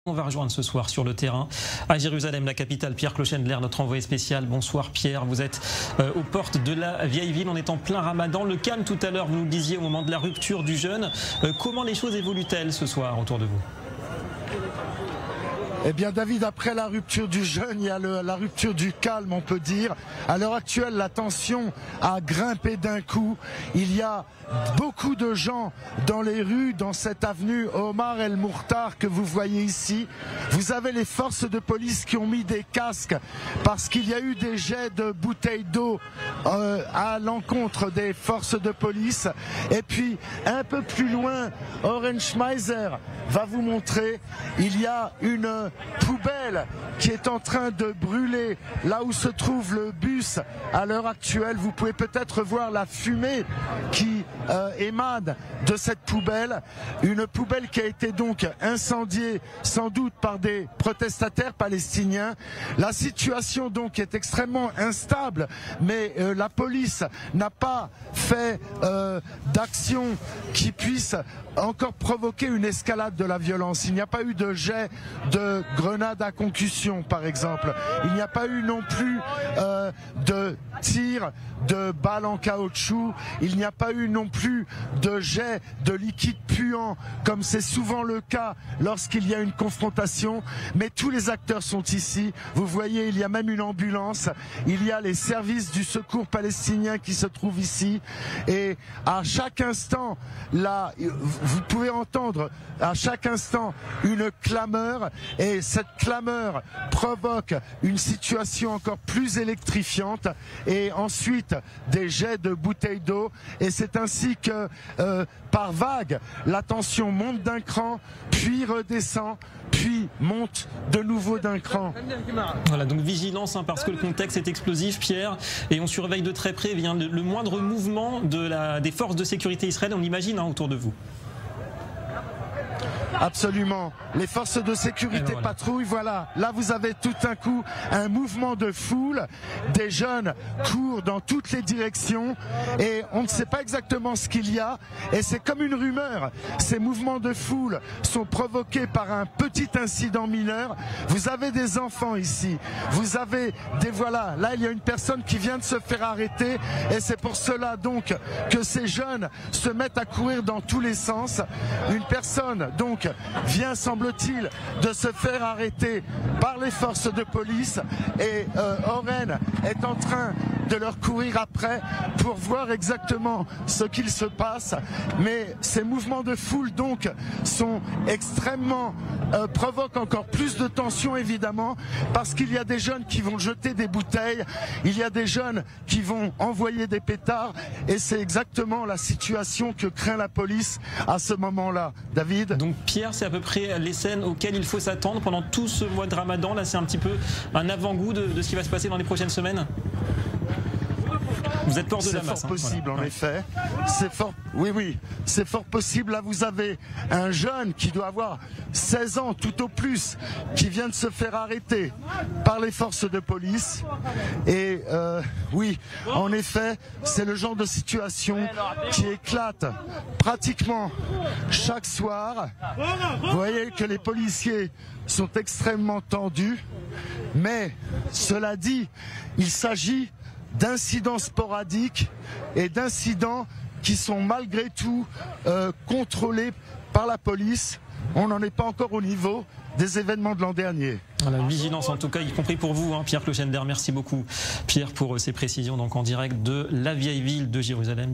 On va rejoindre ce soir sur le terrain à Jérusalem, la capitale, Pierre Clochendler, notre envoyé spécial. Bonsoir Pierre, vous êtes aux portes de la vieille ville, on est en plein ramadan. Le calme tout à l'heure, vous nous le disiez au moment de la rupture du jeûne. Comment les choses évoluent-elles ce soir autour de vous ? Eh bien David, après la rupture du jeûne, il y a la rupture du calme, on peut dire. À l'heure actuelle, la tension a grimpé d'un coup. Il y a beaucoup de gens dans les rues, dans cette avenue Omar El Mourtar que vous voyez ici. Vous avez les forces de police qui ont mis des casques parce qu'il y a eu des jets de bouteilles d'eau à l'encontre des forces de police. Et puis un peu plus loin, Oren Schmeiser va vous montrer, il y a une poubelle qui est en train de brûler là où se trouve le bus à l'heure actuelle. Vous pouvez peut-être voir la fumée qui émane de cette poubelle, une poubelle qui a été donc incendiée sans doute par des protestataires palestiniens. La situation donc est extrêmement instable, mais la police n'a pas fait d'action qui puisse encore provoquer une escalade de la violence. Il n'y a pas eu de jet de grenades à concussion par exemple. Il n'y a pas eu non plus de tir de balles en caoutchouc. Il n'y a pas eu non plus de jet de liquide puant comme c'est souvent le cas lorsqu'il y a une confrontation. Mais tous les acteurs sont ici. Vous voyez, il y a même une ambulance. Il y a les services du secours palestinien qui se trouvent ici. Et à chaque instant, là, vous pouvez entendre à chaque instant une clameur. Et cette clameur provoque une situation encore plus électrifiante. Et ensuite, des jets de bouteilles d'eau. Et c'est ainsi que, par vague, la tension monte d'un cran, puis redescend, puis monte de nouveau d'un cran. Voilà, donc vigilance parce que le contexte est explosif, Pierre, et on surveille de très près le moindre mouvement des forces de sécurité israéliennes, on l'imagine autour de vous. Absolument. Les forces de sécurité patrouillent. Voilà. Là, vous avez tout d'un coup un mouvement de foule. Des jeunes courent dans toutes les directions et on ne sait pas exactement ce qu'il y a. Et c'est comme une rumeur. Ces mouvements de foule sont provoqués par un petit incident mineur. Vous avez des enfants ici. Vous avez des... Voilà. Là, il y a une personne qui vient de se faire arrêter et c'est pour cela donc que ces jeunes se mettent à courir dans tous les sens. Une personne donc vient, semble-t-il, de se faire arrêter par les forces de police et Oren est en train de leur courir après pour voir exactement ce qu'il se passe. Mais ces mouvements de foule donc sont extrêmement provoquent encore plus de tension évidemment parce qu'il y a des jeunes qui vont jeter des bouteilles, il y a des jeunes qui vont envoyer des pétards et c'est exactement la situation que craint la police à ce moment-là. David ? Donc Pierre, c'est à peu près les scènes auxquelles il faut s'attendre pendant tout ce mois de Ramadan. Là, c'est un petit peu un avant-goût de ce qui va se passer dans les prochaines semaines. Vous êtes peur de la masse. C'est fort possible, en effet. C'est fort. Oui, c'est fort possible. Là, vous avez un jeune qui doit avoir 16 ans, tout au plus, qui vient de se faire arrêter par les forces de police. Et oui, en effet, c'est le genre de situation qui éclate pratiquement chaque soir. Vous voyez que les policiers sont extrêmement tendus. Mais, cela dit, il s'agit d'incidents sporadiques et d'incidents qui sont malgré tout contrôlés par la police. On n'en est pas encore au niveau des événements de l'an dernier. Voilà, vigilance en tout cas, y compris pour vous, Pierre Clochendler. Merci beaucoup, Pierre, pour ces précisions donc en direct de la vieille ville de Jérusalem.